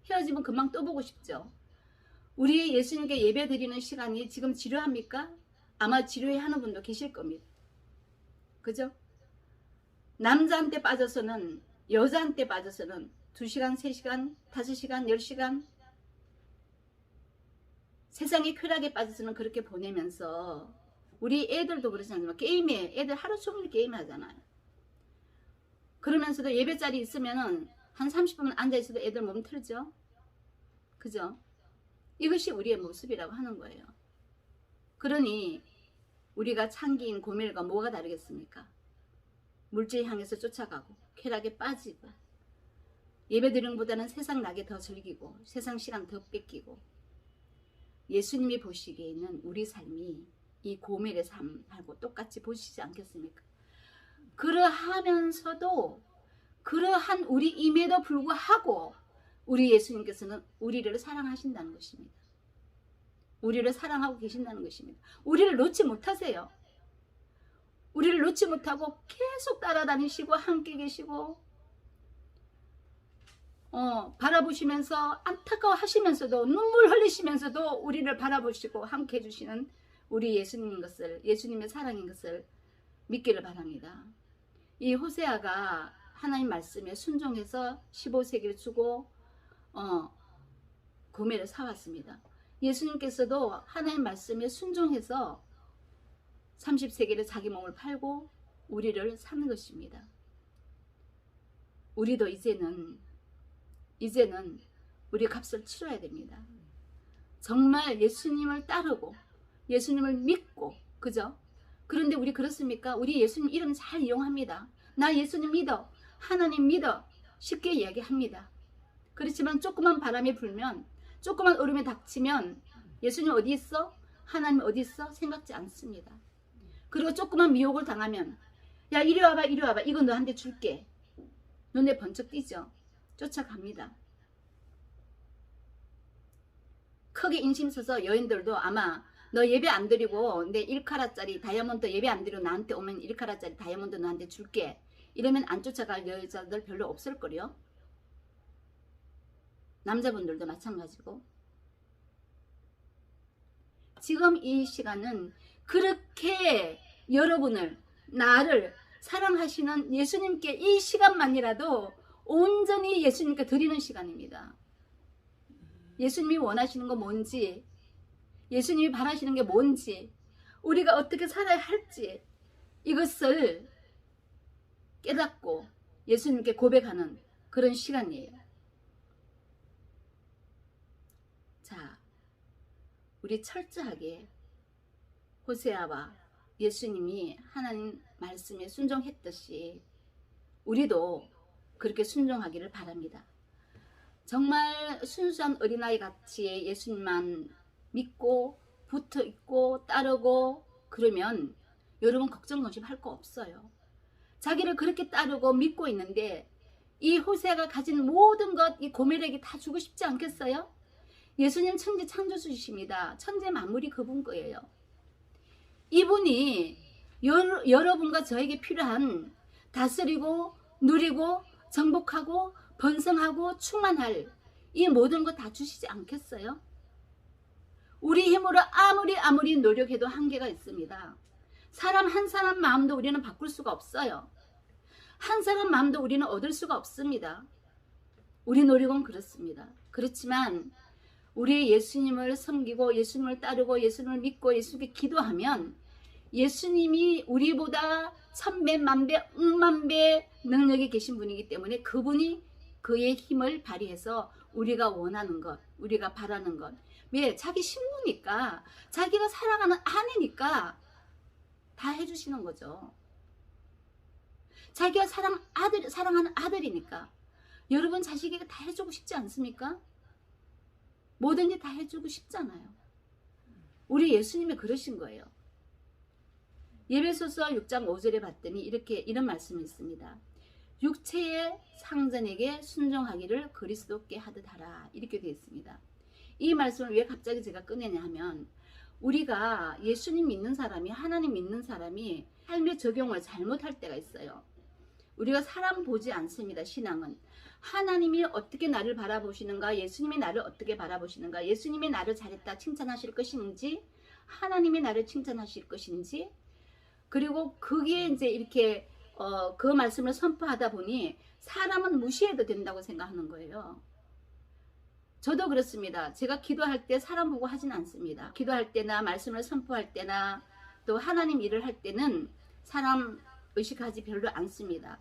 헤어지면 금방 또 보고 싶죠. 우리 예수님께 예배 드리는 시간이 지금 지루합니까? 아마 지루해하는 분도 계실 겁니다. 그죠? 남자한테 빠져서는, 여자한테 빠져서는 2시간, 3시간, 5시간, 10시간 세상의 쾌락에 빠져서는 그렇게 보내면서, 우리 애들도 그렇지 않지만 게임에, 애들 하루 종일 게임하잖아요. 그러면서도 예배 자리 있으면은 한 30분 앉아있어도 애들 몸 틀죠. 그죠? 이것이 우리의 모습이라고 하는 거예요. 그러니 우리가 창기인 고멜과 뭐가 다르겠습니까? 물질 향해서 쫓아가고 쾌락에 빠지고 예배드리는 것보다는 세상 낙에 더 즐기고 세상 시간 더 뺏기고, 예수님이 보시기에는 우리 삶이 이 고멜의 삶하고 똑같이 보시지 않겠습니까? 그러하면서도 그러한 우리임에도 불구하고 우리 예수님께서는 우리를 사랑하신다는 것입니다. 우리를 사랑하고 계신다는 것입니다. 우리를 놓지 못하세요. 우리를 놓지 못하고 계속 따라다니시고 함께 계시고 바라보시면서 안타까워하시면서도 눈물 흘리시면서도 우리를 바라보시고 함께 해주시는 우리 예수님인 것을, 예수님의 사랑인 것을 믿기를 바랍니다. 이 호세아가 하나님 말씀에 순종해서 15세기를 주고 고멜을 사왔습니다. 예수님께서도 하나님 말씀에 순종해서 30세기를 자기 몸을 팔고 우리를 사는 것입니다. 우리도 이제는 우리 값을 치러야 됩니다. 정말 예수님을 따르고 예수님을 믿고, 그죠? 그런데 우리 그렇습니까? 우리 예수님 이름 잘 이용합니다. 나 예수님 믿어, 하나님 믿어, 쉽게 이야기합니다. 그렇지만 조그만 바람이 불면, 조그만 얼음이 닥치면 예수님 어디 있어? 하나님 어디 있어? 생각지 않습니다. 그리고 조그만 미혹을 당하면 야 이리 와봐 이리 와봐, 이거 너한테 줄게. 눈에 번쩍 띄죠. 쫓아갑니다. 크게 인심 써서 여인들도 아마 너 예배 안 드리고 내 1카라짜리 다이아몬드 예배 안 드리고 나한테 오면 1카라짜리 다이아몬드 너한테 줄게, 이러면 안 쫓아갈 여자들 별로 없을걸요. 남자분들도 마찬가지고. 지금 이 시간은 그렇게 여러분을, 나를 사랑하시는 예수님께 이 시간만이라도 온전히 예수님께 드리는 시간입니다. 예수님이 원하시는 거 뭔지, 예수님이 바라시는 게 뭔지, 우리가 어떻게 살아야 할지, 이것을 깨닫고 예수님께 고백하는 그런 시간이에요. 자, 우리 철저하게 호세아와 예수님이 하나님 말씀에 순종했듯이 우리도 그렇게 순종하기를 바랍니다. 정말 순수한 어린아이 같이 예수님만 믿고 붙어 있고 따르고 그러면 여러분 걱정 근심할 거 없어요. 자기를 그렇게 따르고 믿고 있는데 이 호세아가 가진 모든 것, 이 고멜에게 다 주고 싶지 않겠어요? 예수님 천지 창조주이십니다. 천재 만물이 그분 거예요. 이분이 여러분과 저에게 필요한 다스리고 누리고 정복하고 번성하고 충만할 이 모든 것 다 주시지 않겠어요? 우리 힘으로 아무리 노력해도 한계가 있습니다. 사람 한 사람 마음도 우리는 바꿀 수가 없어요. 한 사람 마음도 우리는 얻을 수가 없습니다. 우리 노력은 그렇습니다. 그렇지만 우리 예수님을 섬기고 예수님을 따르고 예수님을 믿고 예수님께 기도하면 예수님이 우리보다 천배 만배 억만배 능력이 계신 분이기 때문에 그분이 그의 힘을 발휘해서 우리가 원하는 것, 우리가 바라는 것, 왜? 자기 신부니까, 자기가 사랑하는 아내니까 다 해주시는 거죠. 자기가 사랑하는 아들이니까. 여러분 자식에게 다 해주고 싶지 않습니까? 뭐든지 다 해주고 싶잖아요. 우리 예수님이 그러신 거예요. 예배소서 6장 5절에 봤더니 이런 말씀이 있습니다. 육체의 상전에게 순종하기를 그리스도께 하듯 하라, 이렇게 되어 있습니다. 이 말씀을 왜 갑자기 제가 꺼내냐 하면, 우리가 예수님 믿는 사람이, 하나님 믿는 사람이 삶의 적용을 잘못할 때가 있어요. 우리가 사람 보지 않습니다. 신앙은 하나님이 어떻게 나를 바라보시는가, 예수님이 나를 어떻게 바라보시는가, 예수님이 나를 잘했다 칭찬하실 것인지, 하나님이 나를 칭찬하실 것인지, 그리고 그게 이제 이렇게 그 말씀을 선포하다 보니 사람은 무시해도 된다고 생각하는 거예요. 저도 그렇습니다. 제가 기도할 때 사람 보고 하진 않습니다. 기도할 때나 말씀을 선포할 때나 또 하나님 일을 할 때는 사람 의식하지 별로 않습니다.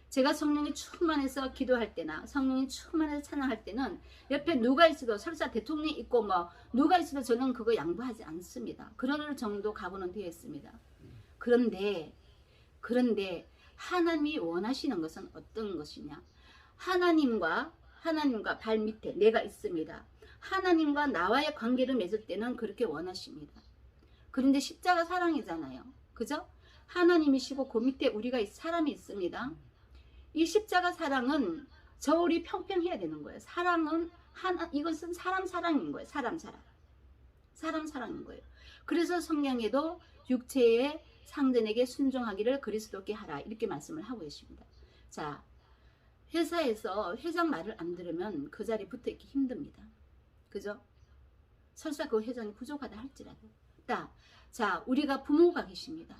제가 성령이 충만해서 기도할 때나 성령이 충만해서 찬양할 때는 옆에 누가 있어도, 설사 대통령이 있고 뭐 누가 있어도 저는 그거 양보하지 않습니다. 그런 정도 각오는 되어 있습니다. 그런데 하나님이 원하시는 것은 어떤 것이냐? 하나님과 발 밑에 내가 있습니다. 하나님과 나와의 관계를 맺을 때는 그렇게 원하십니다. 그런데 십자가 사랑이잖아요. 그죠? 하나님이시고 그 밑에 우리가 사람이 있습니다. 이 십자가 사랑은 저울이 평평해야 되는 거예요. 사랑은 이것은 사람 사랑인 거예요. 사람 사랑인 거예요. 그래서 성경에도 육체의 상전에게 순종하기를 그리스도께 하라, 이렇게 말씀을 하고 계십니다. 자, 회사에서 회장 말을 안 들으면 그 자리에 붙어 있기 힘듭니다. 그죠? 설사 그 회장이 부족하다 할지라도. 자, 우리가 부모가 계십니다.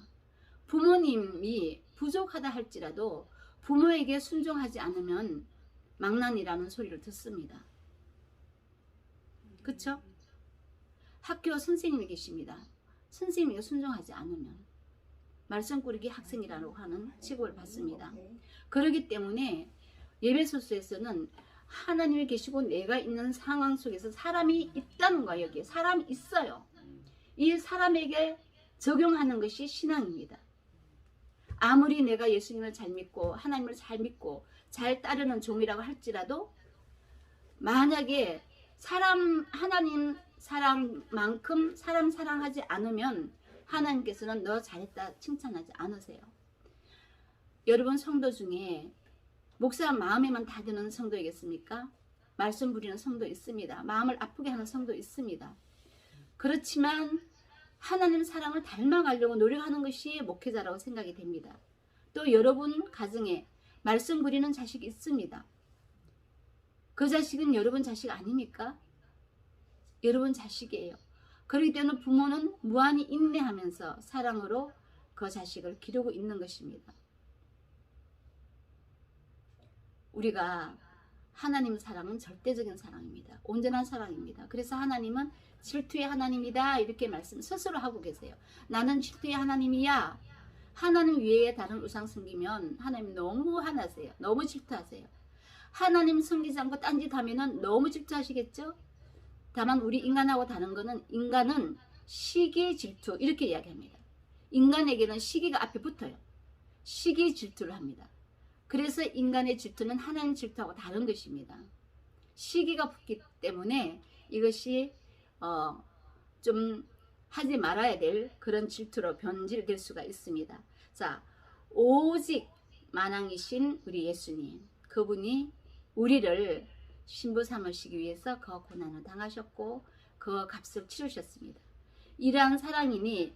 부모님이 부족하다 할지라도 부모에게 순종하지 않으면 망난이라는 소리를 듣습니다. 그쵸? 학교 선생님이 계십니다. 선생님에게 순종하지 않으면 말썽꾸러기 학생이라고 하는 취급을 받습니다. 그렇기 때문에 예배소서에서는 하나님이 계시고 내가 있는 상황 속에서 사람이 있다는 거예요. 여기에 사람이 있어요. 이 사람에게 적용하는 것이 신앙입니다. 아무리 내가 예수님을 잘 믿고 하나님을 잘 믿고 잘 따르는 종이라고 할지라도 만약에 하나님 사랑만큼 사람 사랑하지 않으면 하나님께서는 너 잘했다 칭찬하지 않으세요. 여러분 성도 중에 목사 마음에만 다 드는 성도이겠습니까? 말씀 부리는 성도 있습니다. 마음을 아프게 하는 성도 있습니다. 그렇지만 하나님 사랑을 닮아가려고 노력하는 것이 목회자라고 생각이 됩니다. 또 여러분 가정에 말씀 부리는 자식이 있습니다. 그 자식은 여러분 자식 아닙니까? 여러분 자식이에요. 그렇기 때문에 부모는 무한히 인내하면서 사랑으로 그 자식을 기르고 있는 것입니다. 우리가 하나님 사랑은 절대적인 사랑입니다. 온전한 사랑입니다. 그래서 하나님은 질투의 하나님이다 이렇게 말씀 스스로 하고 계세요. 나는 질투의 하나님이야. 하나님 외에 다른 우상 섬기면 하나님 너무 화나세요. 너무 질투하세요. 하나님 섬기지 않고 딴짓하면 너무 질투하시겠죠? 다만 우리 인간하고 다른 거는 인간은 시기 질투 이렇게 이야기합니다. 인간에게는 시기가 앞에 붙어요. 시기 질투를 합니다. 그래서 인간의 질투는 하나님 질투하고 다른 것입니다. 시기가 붙기 때문에 이것이 좀 하지 말아야 될 그런 질투로 변질될 수가 있습니다. 자, 오직 만왕이신 우리 예수님, 그분이 우리를 신부 삼으시기 위해서 그 고난을 당하셨고 그 값을 치르셨습니다. 이러한 사랑이니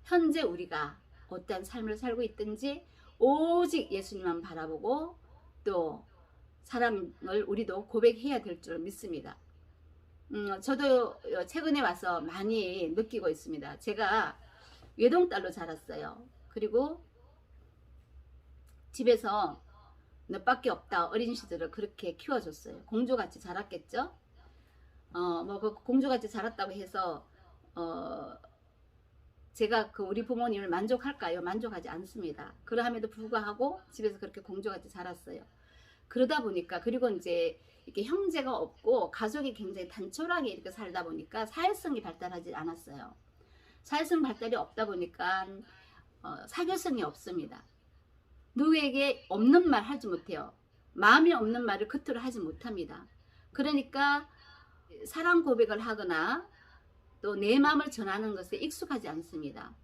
현재 우리가 어떠한 삶을 살고 있든지 오직 예수님만 바라보고 또 사랑을 우리도 고백해야 될 줄 믿습니다. 저도 최근에 와서 많이 느끼고 있습니다. 제가 외동딸로 자랐어요. 그리고 집에서 너밖에 없다 어린 시절을 그렇게 키워줬어요. 공주같이 자랐겠죠. 그 공주같이 자랐다고 해서 제가 우리 부모님을 만족할까요? 만족하지 않습니다. 그러함에도 불구하고 집에서 그렇게 공주같이 자랐어요. 그러다 보니까 그리고 이제 이렇게 형제가 없고 가족이 굉장히 단촐하게 이렇게 살다 보니까 사회성이 발달하지 않았어요. 사회성 발달이 없다 보니까 사교성이 없습니다. 누구에게 없는 말 하지 못해요. 마음이 없는 말을 겉으로 하지 못합니다. 그러니까 사랑 고백을 하거나 또 내 마음을 전하는 것에 익숙하지 않습니다.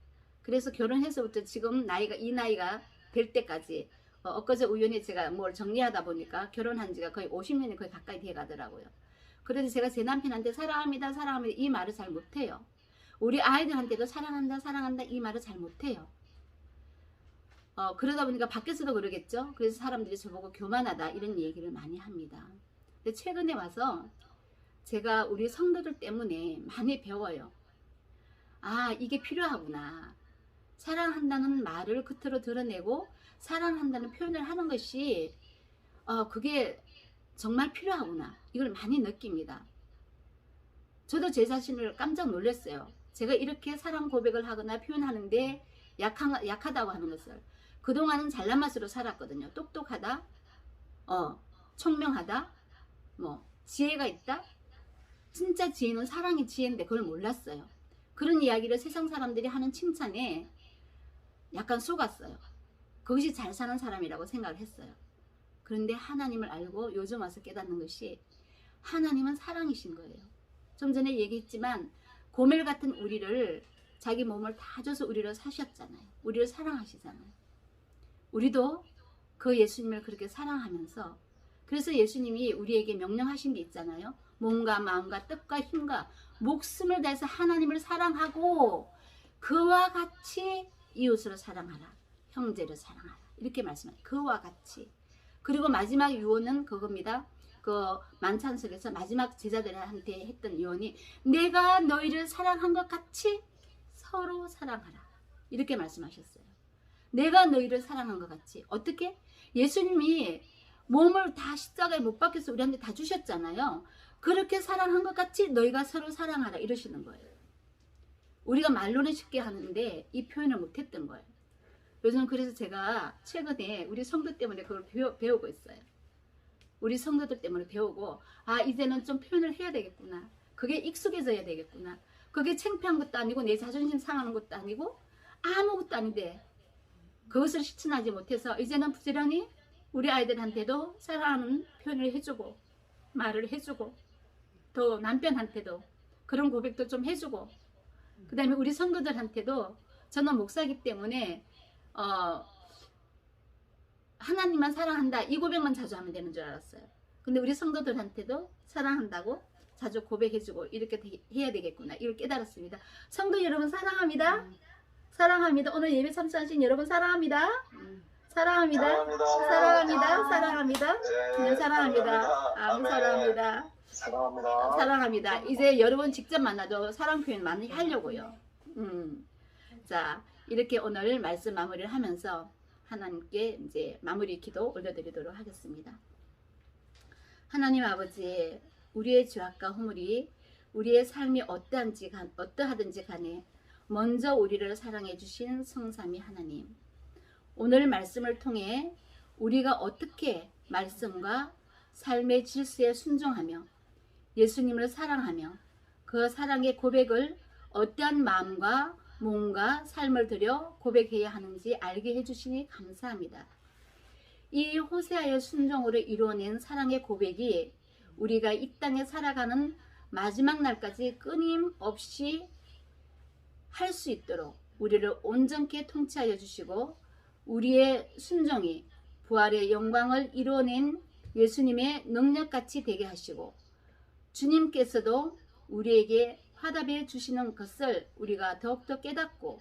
그래서 결혼해서부터 지금 이 나이가 될 때까지 엊그제 우연히 제가 뭘 정리하다 보니까 결혼한 지가 거의 50년이 거의 가까이 돼 가더라고요. 그래서 제가 제 남편한테 사랑합니다 사랑합니다 이 말을 잘 못해요. 우리 아이들한테도 사랑한다 사랑한다 이 말을 잘 못해요. 그러다 보니까 밖에서도 그러겠죠. 그래서 사람들이 저보고 교만하다 이런 얘기를 많이 합니다. 근데 최근에 와서 제가 우리 성도들 때문에 많이 배워요. 아, 이게 필요하구나. 사랑한다는 말을 겉으로 드러내고 사랑한다는 표현을 하는 것이 그게 정말 필요하구나. 이걸 많이 느낍니다. 저도 제 자신을 깜짝 놀랐어요. 제가 이렇게 사랑 고백을 하거나 표현하는데 약하다고 하는 것을. 그동안은 잘난 맛으로 살았거든요. 똑똑하다, 총명하다, 지혜가 있다. 진짜 지혜는 사랑의 지혜인데 그걸 몰랐어요. 그런 이야기를 세상 사람들이 하는 칭찬에 약간 속았어요. 그것이 잘 사는 사람이라고 생각을 했어요. 그런데 하나님을 알고 요즘 와서 깨닫는 것이 하나님은 사랑이신 거예요. 좀 전에 얘기했지만 고멜 같은 우리를 자기 몸을 다 줘서 우리를 사셨잖아요. 우리를 사랑하시잖아요. 우리도 그 예수님을 그렇게 사랑하면서 그래서 예수님이 우리에게 명령하신 게 있잖아요. 몸과 마음과 뜻과 힘과 목숨을 다해서 하나님을 사랑하고 그와 같이 이웃을 사랑하라. 형제를 사랑하라. 이렇게 말씀하세요. 그와 같이. 그리고 마지막 유언은 그겁니다. 그 만찬석에서 마지막 제자들한테 했던 유언이 내가 너희를 사랑한 것 같이 서로 사랑하라. 이렇게 말씀하셨어요. 내가 너희를 사랑한 것 같이. 어떻게? 예수님이 몸을 다 십자가에 못 박혀서 우리한테 다 주셨잖아요. 그렇게 사랑한 것 같이 너희가 서로 사랑하라 이러시는 거예요. 우리가 말로는 쉽게 하는데 이 표현을 못했던 거예요. 요즘 그래서 제가 최근에 우리 성도 때문에 그걸 배우고 있어요. 우리 성도들 때문에 배우고 이제는 좀 표현을 해야 되겠구나. 그게 익숙해져야 되겠구나. 그게 창피한 것도 아니고 내 자존심 상하는 것도 아니고 아무것도 아닌데 그것을 실천하지 못해서 이제는 부지런히 우리 아이들한테도 사랑하는 표현을 해주고 말을 해주고 또 남편한테도 그런 고백도 좀 해주고 그 다음에 우리 성도들한테도 저는 목사이기 때문에 하나님만 사랑한다 이 고백만 자주 하면 되는 줄 알았어요. 근데 우리 성도들한테도 사랑한다고 자주 고백해주고 이렇게 해야 되겠구나 이걸 깨달았습니다. 성도 여러분 사랑합니다. 사랑합니다. 오늘 예배 참석하신 여러분 사랑합니다. 사랑합니다. 사랑합니다. 사랑합니다. 네, 사랑합니다. 아멘. 사랑합니다. 사랑합니다. 사랑합니다. 이제 여러분 직접 만나도 사랑 표현 많이 하려고요. 자, 이렇게 오늘 말씀 마무리를 하면서 하나님께 이제 마무리 기도 올려드리도록 하겠습니다. 하나님 아버지, 우리의 죄악과 허물이 우리의 삶이 어떠하든지 간에 먼저 우리를 사랑해 주신 성삼위 하나님, 오늘 말씀을 통해 우리가 어떻게 말씀과 삶의 질서에 순종하며 예수님을 사랑하며 그 사랑의 고백을 어떠한 마음과 몸과 삶을 들여 고백해야 하는지 알게 해주시니 감사합니다. 이 호세아의 순종으로 이루어낸 사랑의 고백이 우리가 이 땅에 살아가는 마지막 날까지 끊임없이 할 수 있도록 우리를 온전케 통치하여 주시고 우리의 순종이 부활의 영광을 이루어낸 예수님의 능력같이 되게 하시고 주님께서도 우리에게 화답해 주시는 것을 우리가 더욱더 깨닫고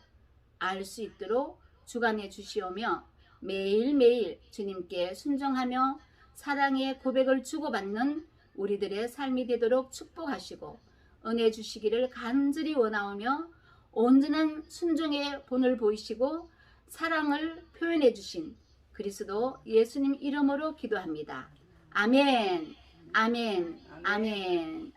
알 수 있도록 주관해 주시오며 매일매일 주님께 순종하며 사랑의 고백을 주고받는 우리들의 삶이 되도록 축복하시고 은혜 주시기를 간절히 원하오며 온전한 순종의 본을 보이시고 사랑을 표현해 주신 그리스도 예수님 이름으로 기도합니다. 아멘, 아멘, 아멘.